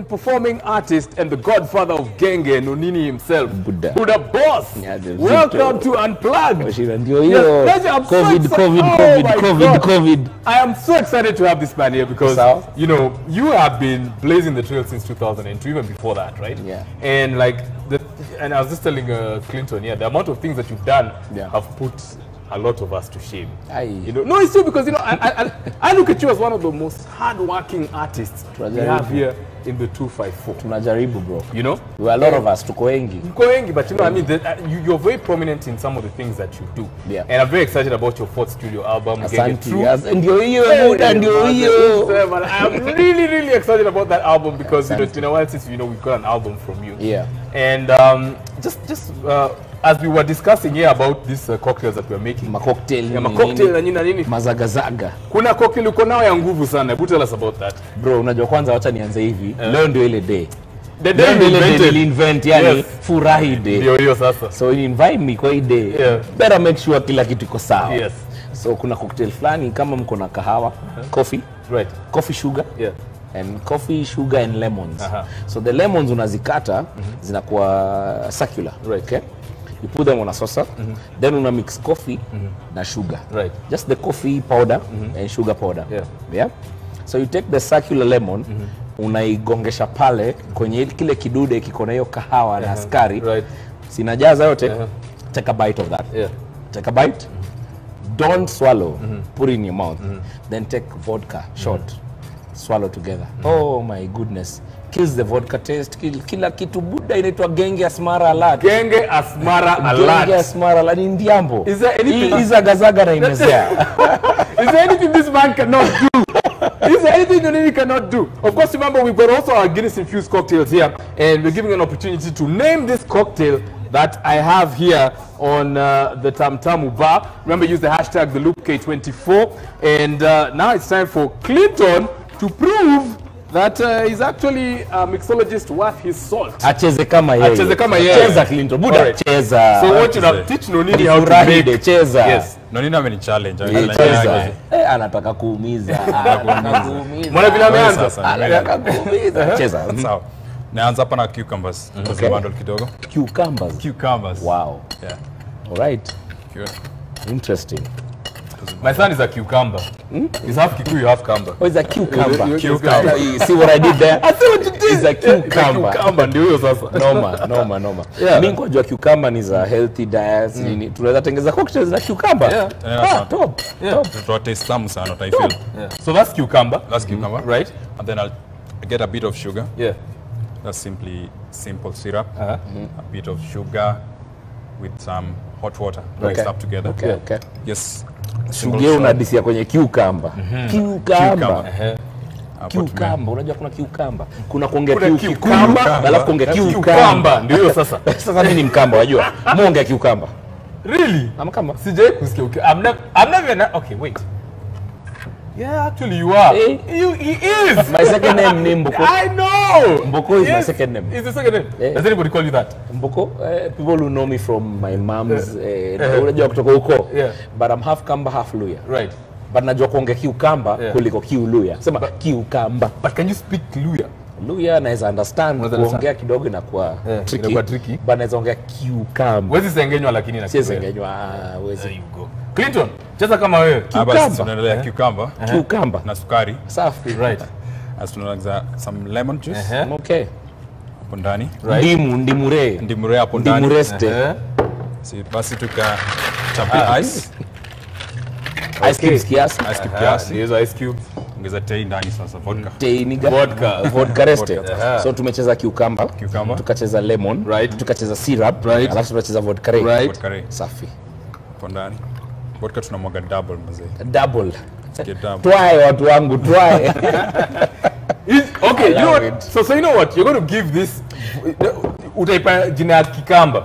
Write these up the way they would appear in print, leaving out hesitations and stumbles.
performing artist and the godfather of Genge, Nonini himself, Buddha boss. Yeah, welcome to Unplugged. COVID. I am so excited to have this man here because you know you have been blazing the trail since 2002, even before that, right? Yeah. And like and I was just telling Clinton, the amount of things that you've done have put a lot of us to shame. You know, no, it's true because you know I look at you as one of the most hard-working artists we have here in the 254. Tunajaribu, bro. You know, we are a lot of us. Tuko wengi, but you know, I mean, you're very prominent in some of the things that you do. Yeah. And I'm very excited about your fourth studio album, Mgenge2Ru. I'm really excited about that album because you know, it's been a while since we've got an album from you. Yeah. And just as we were discussing here about these cocktails that we're making. Macocktail na nini. Mazagazaga. Kuna cocktail uko nao ya nguvu sana. Tell us about that. Bro, unajua kwanza wacha nianze hivi. Leo ndio ile day. The day we invent yani furahi day. Ndio hiyo sasa. So you invite me kwa hii day. Better make sure kila kitu iko sawa. Yes. So kuna cocktail fulani kama mko na kahawa, coffee, right? Coffee sugar. Yeah. And coffee, sugar and lemons. So the lemons unazikata zinakuwa circular, right? Okay? You put them on a saucer, then una mix coffee na sugar. Right. Just the coffee powder and sugar powder. Yeah. So you take the circular lemon, unaigongesha pale kwenye kile kidude kiko na hiyo kahawa na sukari. Right. Sinajaza yote. Take a bite of that. Take a bite. Don't swallow. Put it in your mouth. Then take vodka shot. Swallow together. Oh my goodness. Kills the vodka taste, kila kitu Buddha inaitwa Genge Asmara Alert. Genge Asmara Alert. Genge Asmara Alert in Ndiambo. Is there anything Izagazaga na imezea? Is there anything this man cannot do? Is there anything Nonini cannot do? Of course, remember we've got also our Guinness infused cocktails here, and we're giving an opportunity to name this cocktail that I have here on the Tamtamu bar. Remember, use the hashtag the LOOP K24, and now it's time for Clinton to prove that he's actually a mixologist worth his salt. Acheze kama yeye. Acheze kama yeye. Cheza Clinton. Buddha cheza. So what you have teach Nonini how to make. Cheza. Yes. Nonini ameni challenge. Anataka kuumiza. Mbona vile ameanza? Anataka kuumiza. Cheza. Sawa. Naanza hapa na cucumbers. Okay. Bundle kidogo. Cucumbers. Wow. Yeah. All right. Good. Interesting. My son is a cucumber. He's half Kikuyu, half Kamba. Oh, he's a cucumber. Cucumber. See what I did there? I see what you did. He's a cucumber. Cucumber ndio hiyo sasa. Noma. Mimi ngojua cucumber is a healthy diet. Tunaweza tengeza cocktails na cucumber. Top. To taste some sana I feel. So that's cucumber. Right? And then I'll get a bit of sugar. Yeah. That's simple syrup. A bit of sugar with some hot water mixed up together. Okay. Yes. Sugar unadisia kwenye cucumber. Cucumber, unajua kuna cucumber. Kuna kuongea cucumber, alafu kuongea cucumber. Ndio hiyo sasa. Sasa mimi ni mkamba, unajua. Muongea cucumber. Really? Ama kama sijai kusikia. I'm never okay, wait. Yeah, actually you are. He is. My second name ni Mboko. I know. Mboko is my second name. Is the second name? Does anybody call you that? Mboko, people who know me from my mom's unajua kutoka huko. But I'm half Kamba, half Luya. Right. But najua kuongea cucumber kuliko Luya. Sema cucumber. But can you speak Luya? Luya naweza understand kuongea kidogo inakuwa tricky. But naweza ongea cucumber. Wezi sengenywa lakini na sengenywa wezi. There you go. Clinton, cheza kama wewe. Tunaendelea cucumber na sukari. Safi. Right. As tunaongeza some lemon juice. Okay. Hapo ndani. Ndimure hapo ndani. Ndimureste. Basi tukachapi ice. Ice cubes kiasi. Hizo ice cubes. Ongeza tei ndani sasa vodka. Tei ni vodka reste. So tumecheza cucumber, tukacheza lemon, tukacheza syrup, alafu tukacheza vodka reste. Safi. Hapo ndani. Vodka tunamwaga double mzee. Double. Try watu wangu, try. Okay, you know what? So you know what? You're going to give this utaipa jina ya cucumber.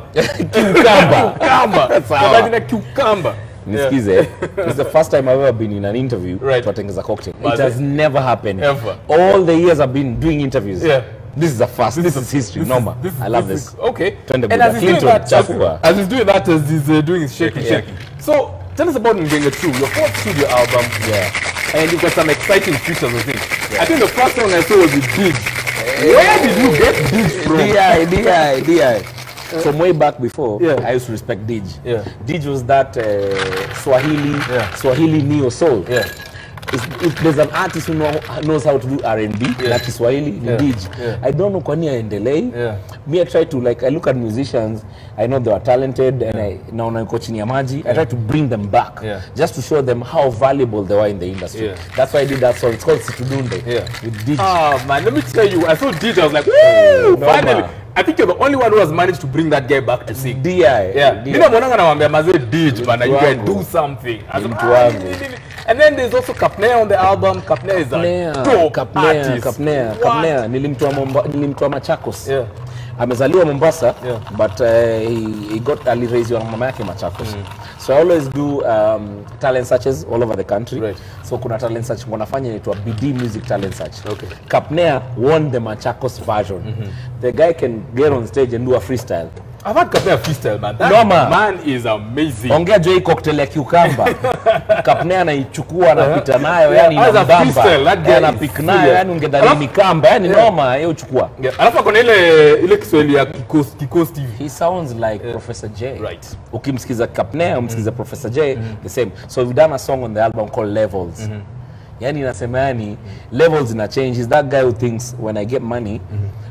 Sawa. Jina cucumber. Nisikize. It's the first time I've ever been in an interview to cocktail. It has never happened. Ever. All the years I've been doing interviews. This is the first. This is history. Normal. I love this. Okay. And as he's doing that, as he's doing his shaking. So tell us about Mgenge2, your fourth studio album. And you've got some exciting features, I think. I think the first one I saw was with Big. Where did you get Dij from? DI. From way back before, I used to respect Dij. Dij was that Swahili neo soul. If there's an artist who knows how to do R&B, like Swahili, Dij. I don't know kwani aendelei. Me, I try to, like, I look at musicians, I know they are talented, and I now chini ya maji, I try to bring them back, just to show them how valuable they were in the industry. That's why I did that song. It's called Situdunde with Dij. Oh man, let me tell you, I saw Dij, I was like, woo, finally. I think you're the only one who has managed to bring that guy back to sing. Nina mwananga na wambia maze Dij, man, you can do something. And then there's also Kapnea on the album. Kapnea is a dope artist. Kapnea. Nilimtoa Machakos. Amezaliwa Mombasa, but he got aliraised on mama yake Machakos. So I always do talent searches all over the country. So kuna talent search wanafanya inaitwa BD Music Talent Search. Kapnea won the Machakos version. The guy can get on stage and do a freestyle. I've had Kapnea freestyle, man. That man is amazing. Ongea jo hii cocktail ya cucumber. Kapnea anaichukua anapita nayo, yani inambamba. Anapik nayo, yani ungedhani ni kamba, yani noma yeye uchukua. Alafu kuna ile Kiswahili ya Kikosti TV. He sounds like Professor J. Right. Ukimsikiza Kapnea, umsikiza Professor J, the same. So we've done a song on the album called Levels. Yani nasema yani levels ina change. He's that guy who thinks when I get money,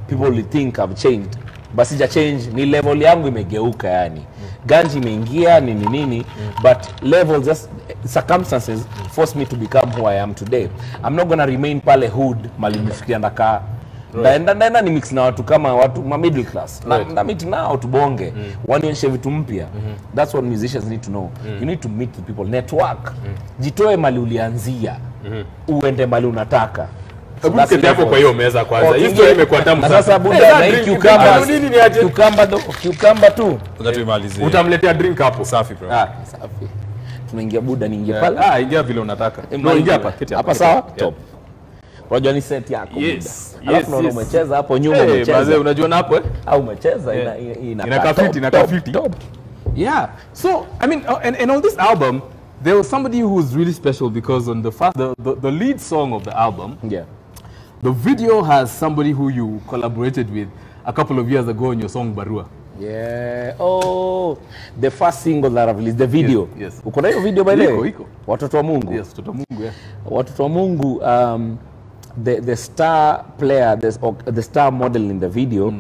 people will think I've changed. But sija change, ni level yangu imegeuka yani. Ganji imeingia nini, but level just circumstances force me to become who I am today. I'm not gonna remain pale hood mali nifikiria ndaka. Ndaenda ni mix na watu kama watu ma middle class. Na meet nao tubonge. Wanionyeshe vitu mpya. That's what musicians need to know. You need to meet the people, network. Jitoe mali ulianzia. Uende mali unataka. Hebu kete hapo kwa hiyo meza kwanza. Hii story imekuwa tamu sana. Sasa buda na hii cucumber tu. Tunatumalizie. Utamletea drink hapo. Safi bro. Safi. Tunaingia buda niingie pale. Ingia vile unataka. No, ingia hapa. Hapa sawa? Top. Unajua ni set yako. Yes. Alafu naona umecheza hapo nyuma umecheza. Baze unajua hapo au umecheza ina fiti. Yeah. So, I mean, and on this album, there was somebody who was really special because on the lead song of the album, the video has somebody who you collaborated with a couple of years ago on your song Barua. Yeah. Oh, the first single that I've released, the video. Yes. Uko na hiyo video by the way? Iko. Watoto wa Mungu. Yes, Watoto wa Mungu, yeah. Watoto wa Mungu, the star player, the star model in the video,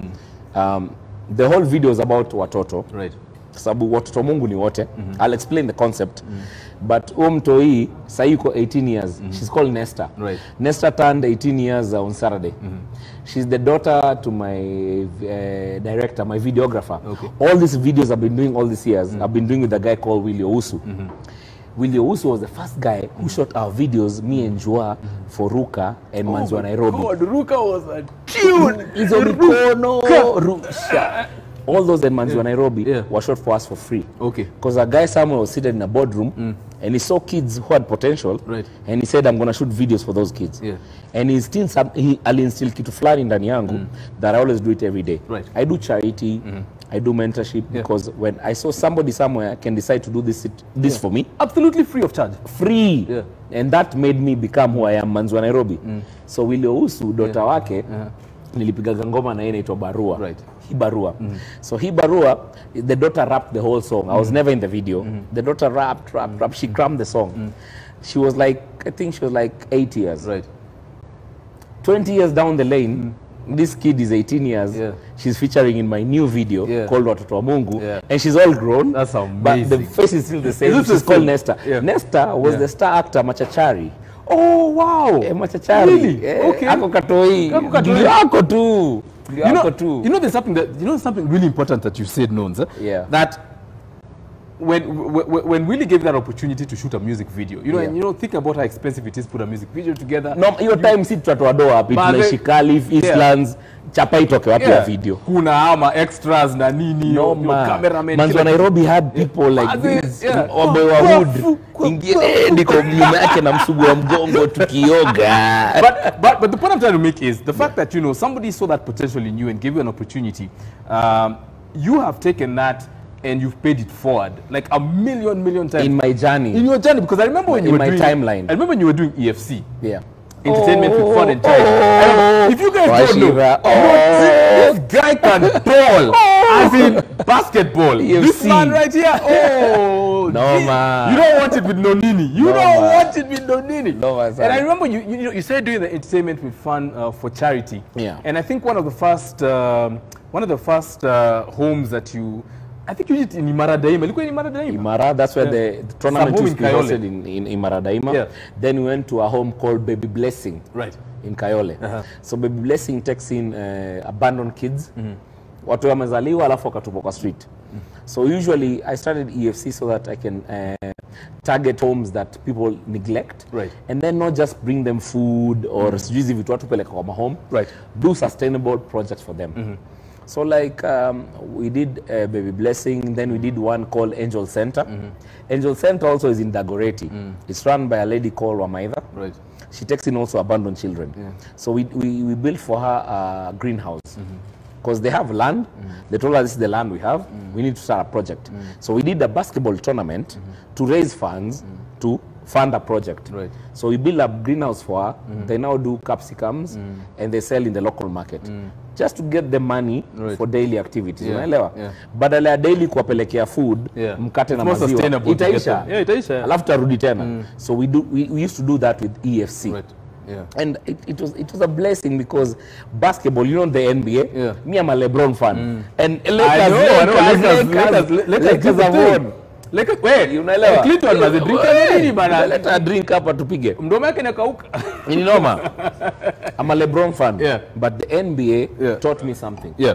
the whole video is about watoto. Right. Sababu watoto wa Mungu ni wote. I'll explain the concept. But mtoi sasa yuko 18 years. She's called Nesta. Right. Nesta turned 18 years on Saturday. She's the daughter to my director, my videographer. Okay. All these videos I've been doing all these years, I've been doing with a guy called Willie Ousu. Willie Ousu was the first guy who shot our videos, me and Joa, for Ruka and Manzi wa Nairobi. God, Ruka was a tune. Hizo mikono, Rusha. All those in Manzi wa Nairobi were shot for us for free. Okay. Because a guy somewhere was seated in a boardroom and he saw kids who had potential. Right. And he said, I'm going to shoot videos for those kids. Yeah. And he instill kitu fulani ndani yangu that I always do it every day. Right. I do charity. I do mentorship because when I saw somebody somewhere can decide to do this for me. Absolutely free of charge. Free. Yeah. And that made me become who I am, Manzi wa Nairobi. So Willie Ousu, daughter wake, nilipigaga ngoma na yeye inaitwa Barua. Right. Barua. So Barua, the daughter rapped the whole song. I was never in the video. The daughter rapped. She crammed the song. She was like, I think she was like 8 years. Right. 20 years down the lane, this kid is 18 years. Yeah. She's featuring in my new video called Watoto wa Mungu. Yeah. And she's all grown. That's amazing. But the face is still the same. She's called Nesta. Yeah. Nesta was the star actor Machachari. Oh, wow. Machachari. Really? Okay. Ako katoi. Ako tu. You know there's something really important that you said, Nons. Yeah. That when Willie gave that opportunity to shoot a music video, and think about how expensive it is to put a music video together. No, your time sit to wadoa hapi tunaishi Calif, Eastlands, chapa itoke wapi ya video. Kuna ama extras na nini, cameraman. Manzi wa Nairobi had people like this. Obe wa hood. Ingine ndiko nyuma yake na msugu wa mgongo tukioga. But the point I'm trying to make is the fact that somebody saw that potential in you and gave you an opportunity. You have taken that and you've paid it forward like a million times. In my journey. In your journey, because I remember when you were doing... timeline. I remember when you were doing EFC. Yeah. entertainment with fun and charity. If you guys don't know, this guy can ball, as in basketball. This man right here, no man. You don't want it with Nonini. You don't want it with Nonini. No, man, and I remember you started doing the entertainment with fun for charity. Yeah. And I think one of the first homes that you, I think you did in Imara Daima. Look at Imara Daima. Imara, that's where the tournament was hosted in Imara Daima. Yeah. Then we went to a home called Baby Blessing. Right. In Kayole. So Baby Blessing takes in abandoned kids. Watu wamezaliwa alafu wakatupwa kwa street. So usually I started EFC so that I can target homes that people neglect. Right. And then not just bring them food or sijui vitu watu peleka kwa home. Right. Do sustainable projects for them. So like we did Baby Blessing, then we did one called Angel Center. Angel Center also is in Dagoretti. It's run by a lady called Wamaitha. Right. She takes in also abandoned children. So we built for her a greenhouse. Because they have land. They told us this is the land we have. We need to start a project. So we did a basketball tournament to raise funds to fund a project. Right. So we build a greenhouse for her. They now do capsicums and they sell in the local market. Just to get the money for daily activities. Unaelewa? Badala ya daily kuwapelekea food, mkate na maziwa. Itaisha. Itaisha. Alafu tarudi tena. So we used to do that with EFC. Right. Yeah. And it was a blessing because basketball, you know the NBA. Me, I'm a LeBron fan, and Lakers have won. Unaelewa? Clinton was a drinker nini bana? Let her drink hapa tupige. Mdomo yake inakauka. Ni noma. I'm a LeBron fan, but the NBA taught me something. Yeah.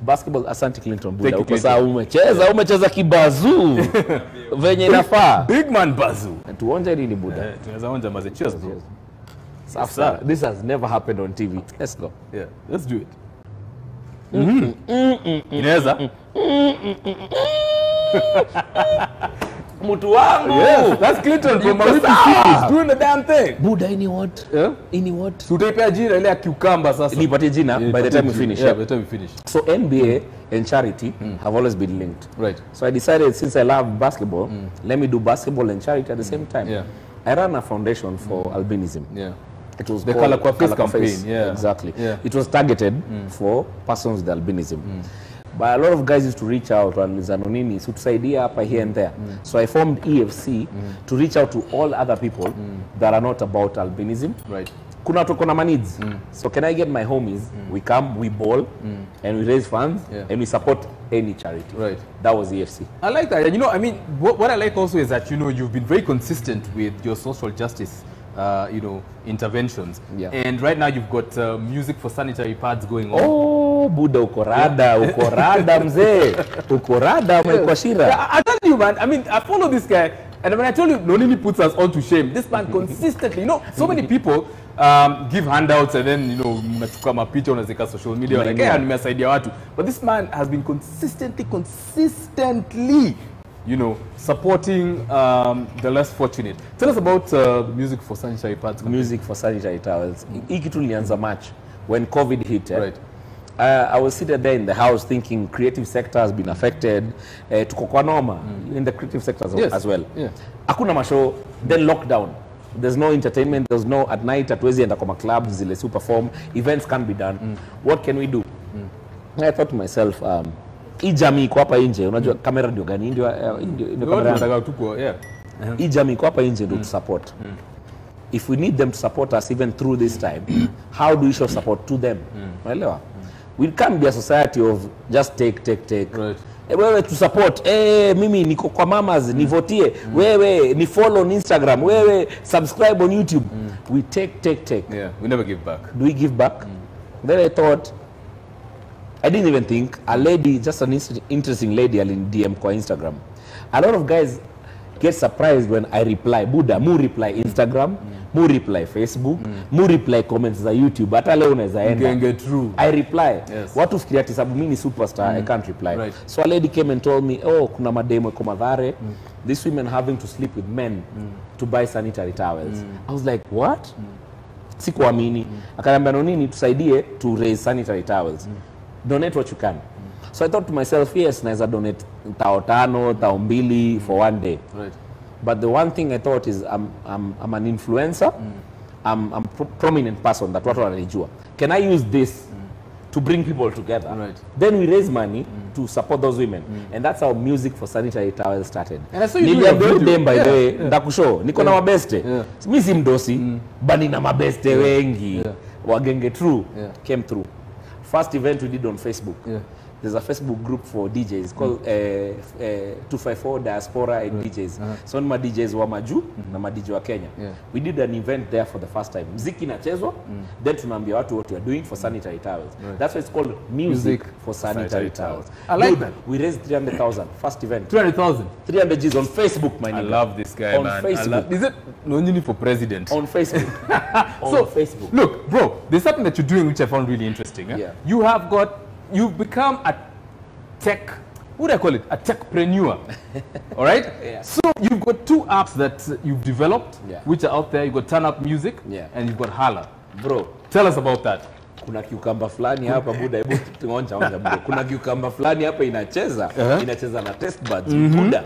Basketball, asante Clinton Buda. Uko sawa, umecheza kibazu. Venye inafaa. Big man bazu. Tuonje nini Buda? Tunaweza onja maze. Cheers bro. This has never happened on TV. Let's go. Yeah, let's do it. Inaweza? Mutu wangu. Yes, that's Clinton from Mawipi. He's doing the damn thing. Buda, ini what? Yeah? Ini what? Tutaipea jina ile ya cucumber sasa. Nipatie jina by the time we finish. Yeah, by the time we finish. So NBA and charity have always been linked. Right. So I decided since I love basketball, let me do basketball and charity at the same time. Yeah. I ran a foundation for albinism. Yeah. It was the called Color Kwa Face Color Kwa campaign. Face. Yeah. Exactly. Yeah. It was targeted for persons with albinism. But a lot of guys used to reach out on Nonini, so tusaidia hapa here and there. So I formed EFC to reach out to all other people that are not about albinism. Right. Kuna watu kuna needs. So can I get my homies? We come, we ball, and we raise funds, and we support any charity. Right. That was EFC. I like that. You know, I mean, what I like also is that, you know, you've been very consistent with your social justice, you know, interventions. Yeah. And right now you've got music for sanitary pads going on. Oh, Buda, ukorada mzee. Ukorada, Mike Wachira. Yeah, I tell you, man, I mean, I follow this guy, and when I tell you, Nonini puts us on to shame. This man consistently, you know, so many people give handouts and then, you know, unachukua mapicha unazika social media, like, hey, nimesaidia watu. But this man has been consistently, you know, supporting the less fortunate. Tell us about music for sanitary pads. Music for sanitary towels. Hii kitu ilianza March when COVID hit. Right. I was sitting there in the house thinking creative sector has been affected. Tuko kwa noma in the creative sector as well. Yeah. Hakuna mashow, then lockdown. There's no entertainment, there's no at night, hatuwezi enda kwa clubs zile super perform, events can't be done. What can we do? I thought to myself, hii jamii iko hapa nje, unajua kamera ndio gani ndio kamera nataka tuko, yeah. Hii jamii iko hapa nje ndio to support. If we need them to support us even through this time, how do we show support to them? Unaelewa? We can't be a society of just take. Right. Wewe to support, mimi niko kwa mamas, nivotie, wewe ni follow on Instagram, wewe subscribe on YouTube. We take. Yeah, we never give back. Do we give back? Then I thought, I didn't even think, a lady, just an interesting lady, in DM kwa Instagram. A lot of guys get surprised when I reply. Buda, mu reply Instagram, mu reply Facebook, mu reply comments za YouTube. Hata leo unaweza enda. Mgenge2Ru. I reply. Yes. Watu fikiria ati sababu mimi ni superstar, I can't reply. Right. So a lady came and told me, oh, kuna mademo kwa Mathare, these women having to sleep with men to buy sanitary towels. I was like, what? Sikuamini. Akaniambia Nonini tusaidie to raise sanitary towels. Donate what you can. So I thought to myself, yes, naweza donate 5,000, 2,000 for one day. Right. But the one thing I thought is I'm an influencer I'm prominent person that watu wananijua. Can I use this to bring people together? Right. Then we raise money to support those women. And that's how Music for Sanitary Towels started. And I saw you doing a video. By the way, ndakushow, niko na mabeste. Mimi si mdosi, but nina mabeste wengi. Mgenge2Ru came through. First event we did on Facebook. There's a Facebook group for DJs called 254 Diaspora and DJs. So my DJs wa maju na ma DJ wa Kenya. We did an event there for the first time. Muziki inachezwa, then tunaambia watu what we are doing for sanitary towels. That's why it's called Music for Sanitary Towels. I like that. We raised 300,000 first event. 300,000. 300 G's on Facebook, my nigga. I love this guy, on man. Facebook. Is it Nonini for president? On Facebook. So, Facebook. Look, bro, there's something that you're doing which I found really interesting. Yeah. You've become a tech, what do I call it? A techpreneur. All right? Yeah. So you've got 2 apps that you've developed, which are out there. You've got Turn Up Music, and you've got Hala. Bro, tell us about that. Kuna cucumber fulani hapa buda, hebu tungonja bro. Kuna cucumber fulani hapa inacheza na test buds buda.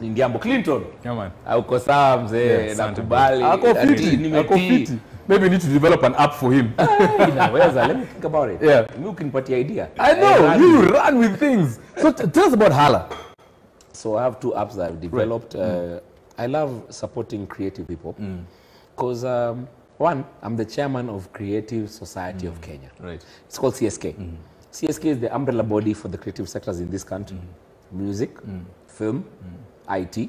Ni Ndiambo Clinton. Yeah, man. Auko sawa mzee, nakubali. Ako fiti. Maybe you need to develop an app for him. Inaweza, let me think about it. Yeah. Mimi ukinipatia idea. I know, you run with things. So tell us about Hala. So I have 2 apps that I've developed. I love supporting creative people. Because one, I'm the chairman of Creative Society of Kenya. Right. It's called CSK. CSK is the umbrella body for the creative sectors in this country. Music, film, IT,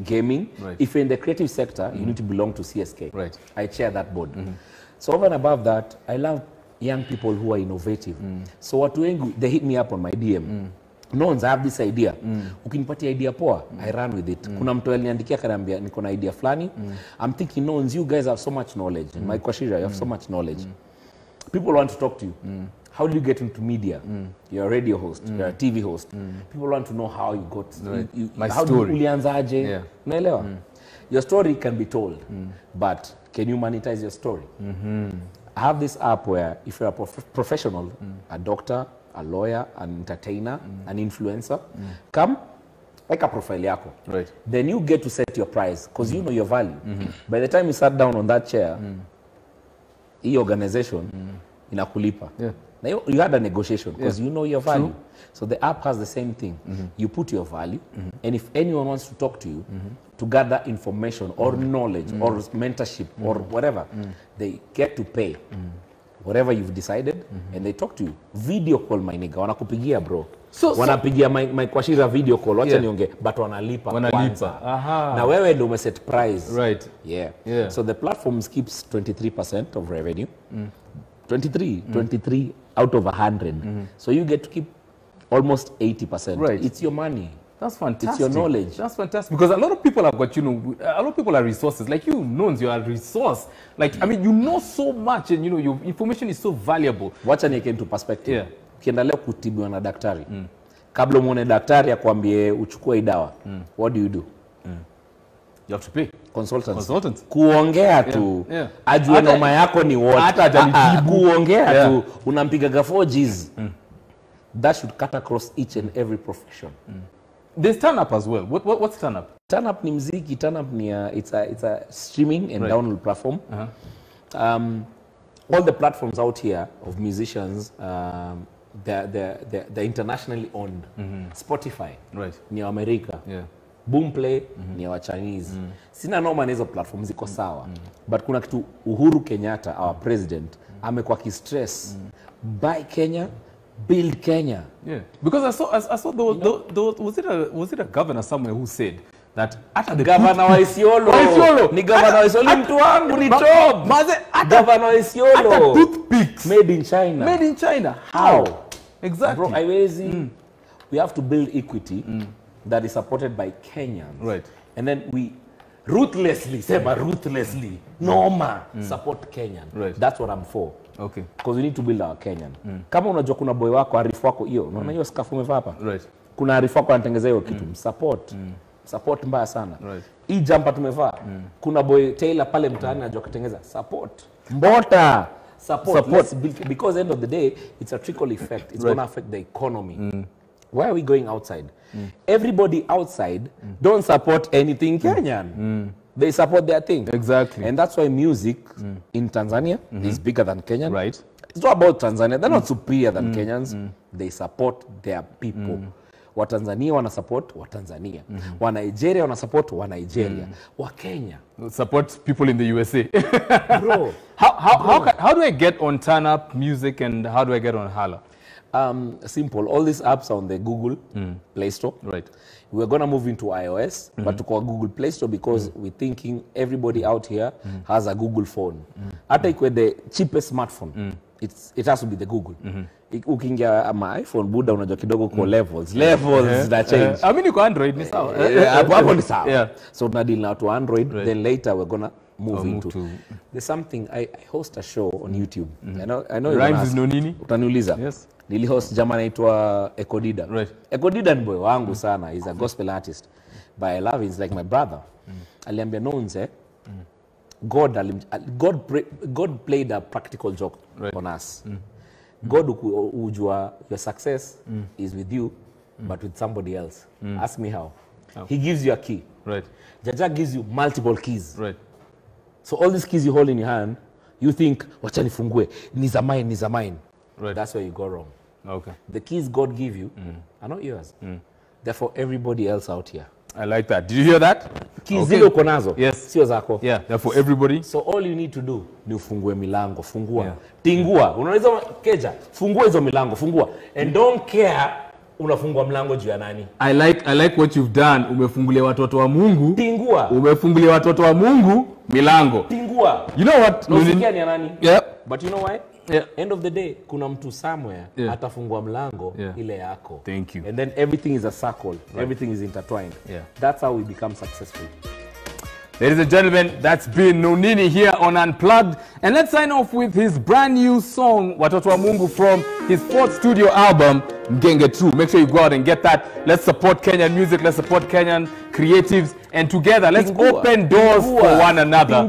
gaming. Right. If you're in the creative sector, you need to belong to CSK. Right. I chair that board. So over and above that, I love young people who are innovative. So watu wengi, they hit me up on my DM. Nons, I have this idea. Ukinipatia idea poa, I run with it. Kuna mtu aliniandikia kaniambia niko na idea fulani. I'm thinking, Nons, you guys have so much knowledge. Mike Wachira, you have so much knowledge. People want to talk to you. How do you get into media? You're a radio host, you're a TV host. People want to know how you got My how story. Ulianzaje? Unaelewa? Your story can be told, but can you monetize your story? I have this app where if you're a professional, a doctor, a lawyer, an entertainer, an influencer, come, like a profile yako. Right. Then you get to set your price because you know your value. By the time you sat down on that chair, the organization inakulipa. Now you had a negotiation because you know your value. True. So the app has the same thing. You put your value, and if anyone wants to talk to you to gather information or knowledge or mentorship or whatever, they get to pay whatever you've decided, and they talk to you. Video call, my nigga. Wanakupigia, bro. Wanapigia Mike Wachira video call. Wacha niongee, but wanalipa kwanza. Na wewe ndio umeset price. Right. Yeah. So the platforms keeps 23% of revenue. 23 out of 100. So you get to keep almost 80%. Right. It's your money. That's fantastic. It's your knowledge. That's fantastic. Because a lot of people have got, a lot of people are resources. Like you, Nons, you are a resource. Like, I mean, you know so much and, your information is so valuable. Wacha niweke into perspective. Ukienda leo kutibiwa na daktari. Kabla muone daktari akwambie uchukue dawa. What do? You have to pay. Consultants. Kuongea tu. Ajue noma yako ni what. Hata hajanijibu. Kuongea tu. Unampiga 4 G's. That should cut across each and every profession. There's Turn Up as well. What's Turn Up? Turn Up ni mziki. Turn Up ni it's a streaming and download platform. All the platforms out here of musicians, they're internationally owned. Spotify, right, ni America. Boomplay ni wa Chinese. Sina noma na hizo platforms ziko sawa. But kuna kitu Uhuru Kenyatta, our president, amekuwa kistress. Buy Kenya, build Kenya. Yeah, because I saw was it a governor somewhere who said that at the governor wa Isiolo. Ni governor wa Isiolo, mtu wangu ni top. Governor wa Isiolo. Toothpicks made in China. Made in China. How? Exactly. Bro, we have to build equity that is supported by Kenyans. Right. And then we ruthlessly support Kenyan. Right. That's what I'm for. Okay. Because we need to build our Kenyan. Kama unajua kuna boy wako arifu wako hiyo, unaona hiyo scarf umevaa hapa? Right. Kuna arifu wako anatengeza hiyo kitu, support. Support mbaya sana. Right. Hii jumper tumevaa. Kuna boy Taylor pale mtaani anajua kutengeza, support. Mbota. Support. Because end of the day, it's a trickle effect. It's going to affect the economy. Why are we going outside? Everybody outside don't support anything Kenyan. they support their thing. Exactly. And that's why music in Tanzania is bigger than Kenyan. Right. It's not about Tanzania. They're not superior than Kenyans. They support their people. Watanzania wana support Watanzania. Wa Nigeria wana support wa Nigeria. Wa Kenya support people in the USA. bro. How do I get on Turn Up Music and how do I get on Hala? Simple. All these apps are on the Google Play Store. Right. We're going to move into iOS, but to call Google Play Store because we're thinking everybody out here has a Google phone. Hata ikwe the cheapest smartphone, it has to be the Google. Ukiingia my iPhone, Buddha unajua kidogo kwa levels that change. I mean, you can Android ni sawa. Hapo ni sawa. Yeah. So tuna deal now to Android, then later we're going to move into. There's something, I host a show on YouTube. I know Rhymes is Nonini. Utaniuliza. Yes. Nilihost jamaa anaitwa Ekodida. Right. Ekodida ni boy wangu sana. He's a gospel artist. But I love him. He's like my brother. Aliambia nonze. God played a practical joke on us. God ujua your success is with you, but with somebody else. Ask me how. He gives you a key. Right. Jaja gives you multiple keys. Right. So all these keys you hold in your hand, you think, wacha nifungue, ni za mine. Right. That's where you go wrong. Okay. The keys God give you are not yours. They're for everybody else out here. I like that. Did you hear that? Keys zile uko nazo, yes. sio zako. Yeah, they're for everybody. So all you need to do ni ufungue milango, fungua. Yeah. Tingua. Unaweza keja, fungua hizo milango, fungua. And don't care unafungua mlango juu ya nani. I like what you've done. Umefungulia watoto wa Mungu. Tingua. Umefungulia watoto wa Mungu milango. Tingua. You know what? Usikia ni ya nani? Yeah. But you know why? Yeah. End of the day, kuna mtu somewhere atafungua mlango ile yako. Thank you. And then everything is a circle. Right. Everything is intertwined. Yeah. That's how we become successful. Ladies and gentlemen, that's been Nonini here on Unplugged. And let's sign off with his brand new song, Watoto wa Mungu, from his 4th studio album, Mgenge2. Make sure you go out and get that. Let's support Kenyan music. Let's support Kenyan creatives. And together, let's open doors for one another.